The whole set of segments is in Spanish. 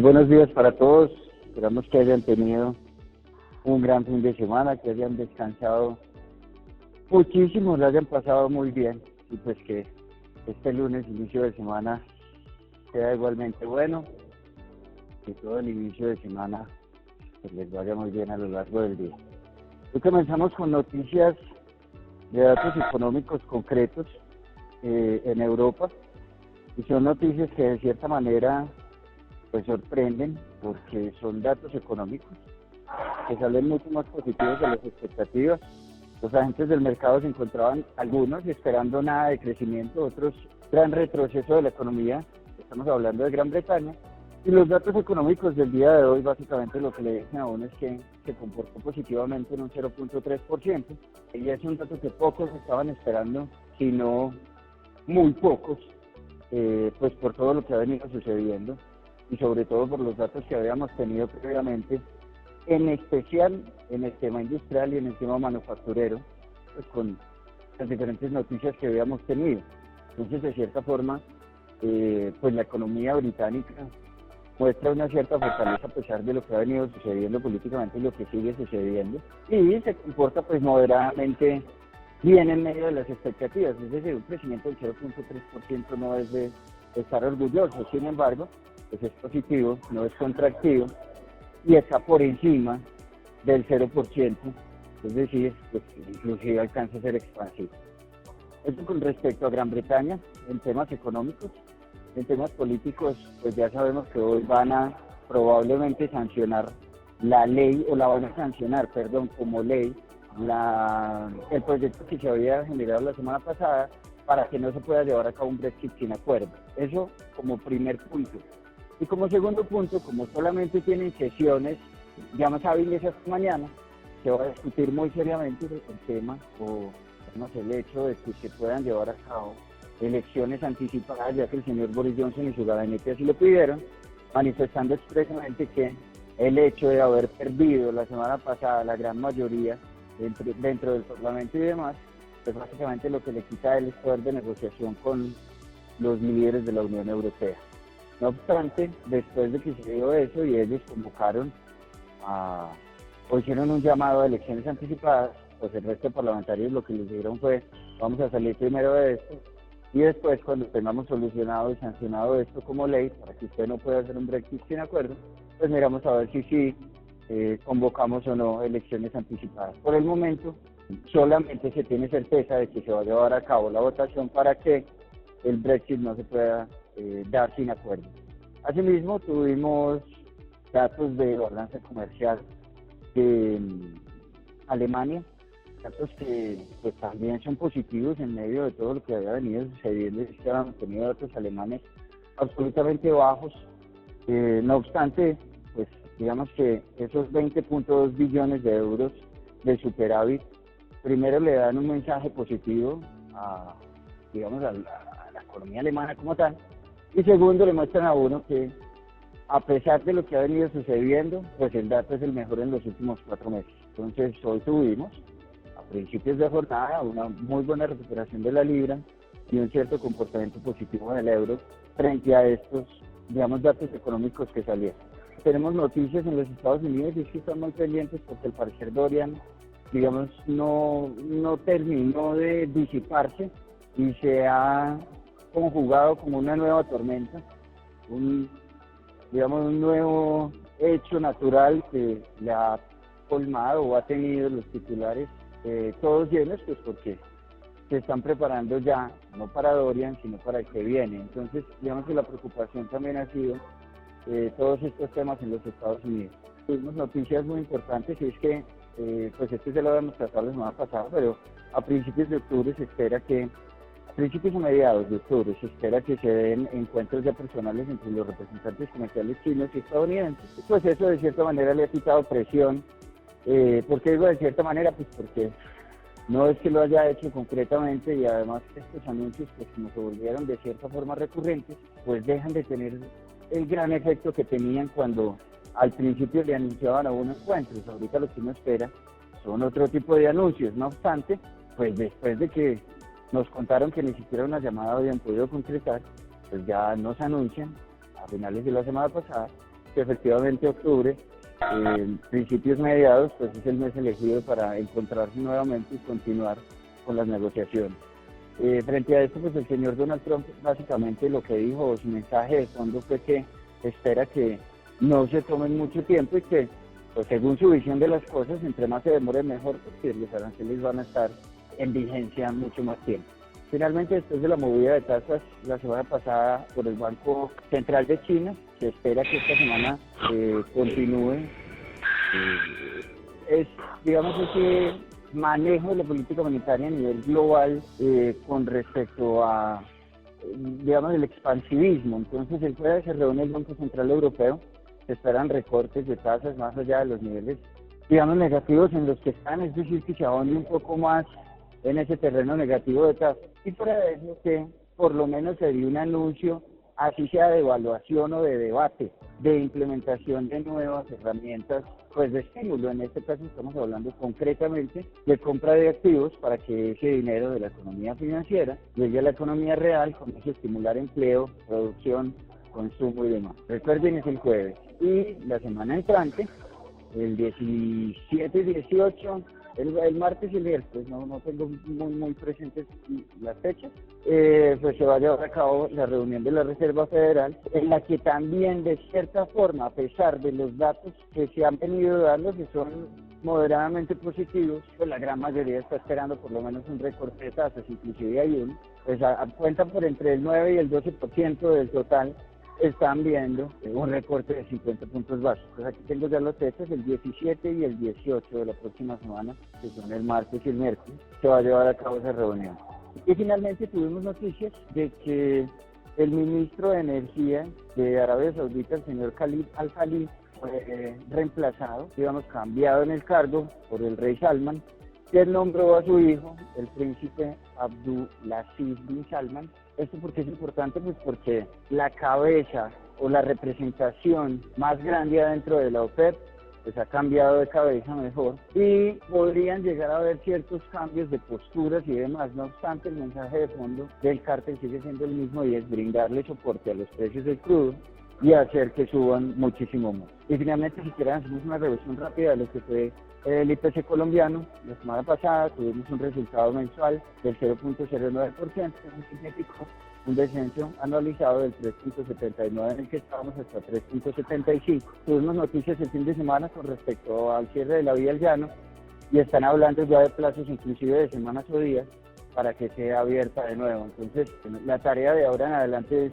buenos días para todos. Esperamos que hayan tenido un gran fin de semana, que hayan descansado muchísimo, lo hayan pasado muy bien y pues que este lunes, inicio de semana, sea igualmente bueno, que todo el inicio de semana pues, les vaya muy bien a lo largo del día. Hoy comenzamos con noticias de datos económicos concretos en Europa y son noticias que de cierta manera pues sorprenden porque son datos económicos que salen mucho más positivos de las expectativas. Los agentes del mercado se encontraban algunos esperando nada de crecimiento, otros gran retroceso de la economía. Estamos hablando de Gran Bretaña. Y los datos económicos del día de hoy básicamente lo que le dicen a uno es que se comportó positivamente en un 0.3%. Y es un dato que pocos estaban esperando, sino muy pocos, pues por todo lo que ha venido sucediendo y sobre todo por los datos que habíamos tenido previamente, en especial en el tema industrial y en el tema manufacturero, pues con las diferentes noticias que habíamos tenido. Entonces, de cierta forma, pues la economía británica muestra una cierta fortaleza a pesar de lo que ha venido sucediendo políticamente y lo que sigue sucediendo, y se comporta pues moderadamente bien en medio de las expectativas. Es decir, un crecimiento del 0.3% no es de estar orgulloso, sin embargo, pues es positivo, no es contractivo y está por encima del 0%, es decir, pues inclusive alcanza a ser expansivo. Esto con respecto a Gran Bretaña en temas económicos. En temas políticos, pues ya sabemos que hoy van a probablemente sancionar la ley, o la van a sancionar, perdón, como ley, el proyecto que se había generado la semana pasada para que no se pueda llevar a cabo un Brexit sin acuerdo. Eso como primer punto. Y como segundo punto, como solamente tienen sesiones ya más hábiles hasta mañana, se va a discutir muy seriamente el tema, o el hecho de que se puedan llevar a cabo elecciones anticipadas, ya que el señor Boris Johnson y su gabinete así lo pidieron, manifestando expresamente que el hecho de haber perdido la semana pasada la gran mayoría dentro del Parlamento y demás, pues básicamente lo que le quita a él es poder de negociación con los líderes de la Unión Europea. No obstante, después de que se dio eso y ellos convocaron o hicieron un llamado a elecciones anticipadas, pues el resto de parlamentarios lo que les dijeron fue: vamos a salir primero de esto y después, cuando tengamos solucionado y sancionado esto como ley, para que usted no pueda hacer un Brexit sin acuerdo, pues miramos a ver si sí convocamos o no elecciones anticipadas. Por el momento, solamente se tiene certeza de que se va a llevar a cabo la votación para que el Brexit no se pueda dar sin acuerdo. Asimismo, tuvimos datos de balanza comercial de Alemania, datos que pues también son positivos en medio de todo lo que había venido sucediendo. Es que habíamos tenido datos alemanes absolutamente bajos. No obstante, pues digamos que esos 20.2 billones de euros de superávit, primero le dan un mensaje positivo a la economía alemana como tal, y segundo le muestran a uno que a pesar de lo que ha venido sucediendo, pues el dato es el mejor en los últimos 4 meses. Entonces hoy tuvimos a principios de jornada una muy buena recuperación de la libra y un cierto comportamiento positivo del euro frente a estos, datos económicos que salieron. Tenemos noticias en los Estados Unidos y es que están muy pendientes porque al parecer Dorian, no terminó de disiparse y se ha conjugado como una nueva tormenta, un nuevo hecho natural que le ha colmado o ha tenido los titulares todos llenos, pues porque se están preparando ya, no para Dorian, sino para el que viene. Entonces, digamos que la preocupación también ha sido todos estos temas en los Estados Unidos. Tuvimos noticias muy importantes y es que, pues esto se lo habíamos tratado la semana pasada, pero a principios de octubre se espera que, a principios o mediados de octubre, se espera que se den encuentros ya personales entre los representantes comerciales chinos y estadounidenses. Pues eso de cierta manera le ha quitado presión. ¿Por qué digo de cierta manera? Pues porque no es que lo haya hecho concretamente y además estos anuncios, pues como se volvieron de cierta forma recurrentes, pues dejan de tener el gran efecto que tenían cuando al principio le anunciaban a uno encuentros. Ahorita lo que uno espera son otro tipo de anuncios. No obstante, pues después de que nos contaron que ni siquiera una llamada habían podido concretar, pues ya nos anuncian a finales de la semana pasada que efectivamente octubre, principios mediados, pues es el mes elegido para encontrarse nuevamente y continuar con las negociaciones. Frente a esto, pues el señor Donald Trump básicamente lo que dijo, su mensaje de fondo fue que espera que no se tomen mucho tiempo y que, pues según su visión de las cosas, entre más se demore mejor, porque los aranceles van a estar en vigencia mucho más tiempo. Finalmente, después de la movida de tasas la semana pasada por el Banco Central de China, se espera que esta semana continúe. Es, digamos, ese manejo de la política monetaria a nivel global con respecto a, digamos, el expansivismo. Entonces, el jueves se reúne el Banco Central Europeo, se esperan recortes de tasas más allá de los niveles, digamos, negativos en los que están, es decir, que se ahonde un poco más en ese terreno negativo de tasas. Y para eso que por lo menos se dio un anuncio, así sea de evaluación o de debate, de implementación de nuevas herramientas, pues de estímulo. En este caso estamos hablando concretamente de compra de activos para que ese dinero de la economía financiera llegue a la economía real, con eso estimular empleo, producción, consumo y demás. Recuerden, es el jueves. Y la semana entrante, el 17 y 18, el martes y el miércoles, no tengo muy presentes las fechas, pues se va a llevar a cabo la reunión de la Reserva Federal, en la que también, de cierta forma, a pesar de los datos que se han venido dando, que son moderadamente positivos, pues la gran mayoría está esperando por lo menos un recorte de tasas, inclusive hay uno, pues cuentan por entre el 9 y el 12% del total, están viendo un recorte de 50 puntos básicos. Pues aquí tengo ya las fechas, el 17 y el 18 de la próxima semana, que son el martes y el miércoles, se va a llevar a cabo esa reunión. Y finalmente tuvimos noticias de que el ministro de Energía de Arabia Saudita, el señor Khalid Al-Falih, fue reemplazado, digamos, cambiado en el cargo por el rey Salman, que nombró a su hijo, el príncipe Abdulaziz bin Salman. ¿Esto por qué es importante? Pues porque la cabeza o la representación más grande adentro de la OPEP pues ha cambiado de cabeza mejor y podrían llegar a haber ciertos cambios de posturas y demás. No obstante, el mensaje de fondo del cártel sigue siendo el mismo y es brindarle soporte a los precios del crudo y hacer que suban muchísimo más. Y finalmente, si quieren, hacemos una revisión rápida de lo que fue el IPC colombiano. La semana pasada tuvimos un resultado mensual del 0.09%, eso significó un descenso anualizado del 3.79 en el que estábamos hasta 3.75. Tuvimos noticias el fin de semana con respecto al cierre de la vía al llano y están hablando ya de plazos inclusive de semanas o días para que sea abierta de nuevo. Entonces, la tarea de ahora en adelante es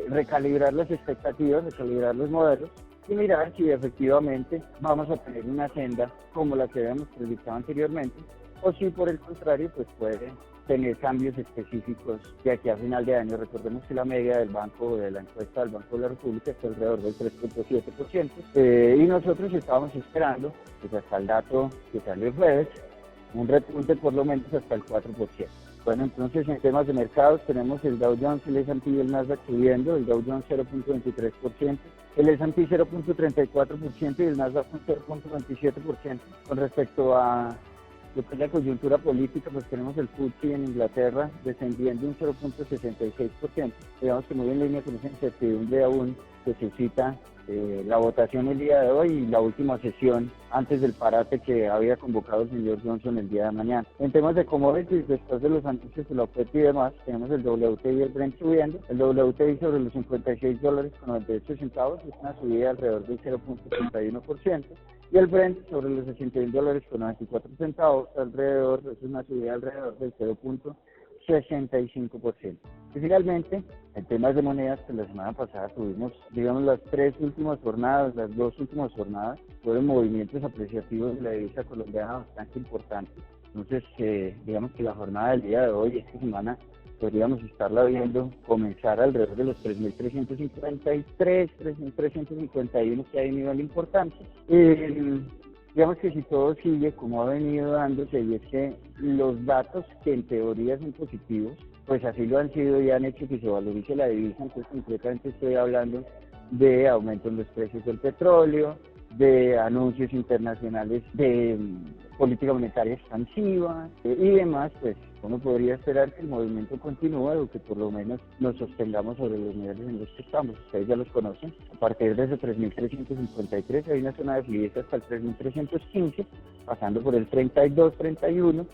recalibrar las expectativas, recalibrar los modelos y mirar si efectivamente vamos a tener una senda como la que habíamos predictado anteriormente, o si por el contrario pues puede tener cambios específicos de aquí a final de año. Recordemos que la media del banco, de la encuesta del Banco de la República, está alrededor del 3.7%, y nosotros estábamos esperando, pues hasta el dato que salió el jueves, un repunte por lo menos hasta el 4%. Bueno, entonces en temas de mercados tenemos el Dow Jones, el S&P y el Nasdaq subiendo, el Dow Jones 0.23%, el S&P 0.34% y el Nasdaq 0.27%. Con respecto a lo que es la coyuntura política, pues tenemos el FTSE en Inglaterra descendiendo un 0.66%, digamos que muy en línea con esa incertidumbre aún que suscita la votación el día de hoy y la última sesión antes del parate que había convocado el señor Johnson el día de mañana. En temas de commodities, después de los anuncios de la OPEP y demás, tenemos el WTI y el Brent subiendo. El WTI sobre los $56.98 es una subida alrededor del 0.31%. Y el Brent sobre los $61.94 alrededor, es una subida alrededor del 0.65%. Y finalmente, en temas de monedas, que la semana pasada tuvimos, digamos, las dos últimas jornadas, fueron movimientos apreciativos de la divisa colombiana bastante importantes. Entonces, digamos que la jornada del día de hoy, esta semana, podríamos estarla viendo comenzar alrededor de los 3.353, 3.351, que hay un nivel importante. Digamos que si todo sigue como ha venido dándose, y es que los datos que en teoría son positivos, pues así lo han sido y han hecho que se valorice la divisa. Entonces concretamente estoy hablando de aumento en los precios del petróleo, de anuncios internacionales de política monetaria expansiva y demás, pues uno podría esperar que el movimiento continúe o que por lo menos nos sostengamos sobre los niveles en los que estamos. Ustedes ya los conocen. A partir de ese 3.353 hay una zona de fluidez hasta el 3.315, pasando por el 32, 31,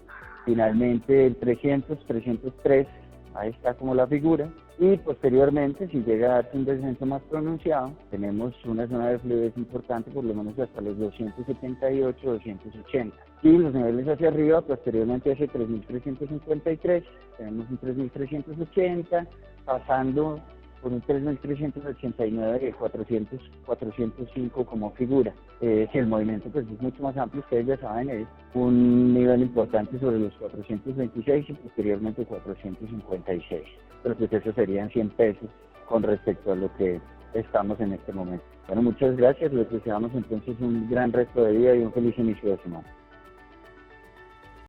finalmente el 300, 303, ahí está como la figura. Y posteriormente, si llega a darse un descenso más pronunciado, tenemos una zona de fluidez importante, por lo menos hasta los 278, 280. Y los niveles hacia arriba, posteriormente hacia 3.353, tenemos un 3.380, pasando por un 3.389 de 405 como figura. Si el movimiento pues es mucho más amplio, ustedes ya saben, es un nivel importante sobre los 426 y posteriormente 456. Pero pues eso serían 100 pesos con respecto a lo que estamos en este momento. Bueno, muchas gracias, les deseamos entonces un gran resto de día y un feliz inicio de semana.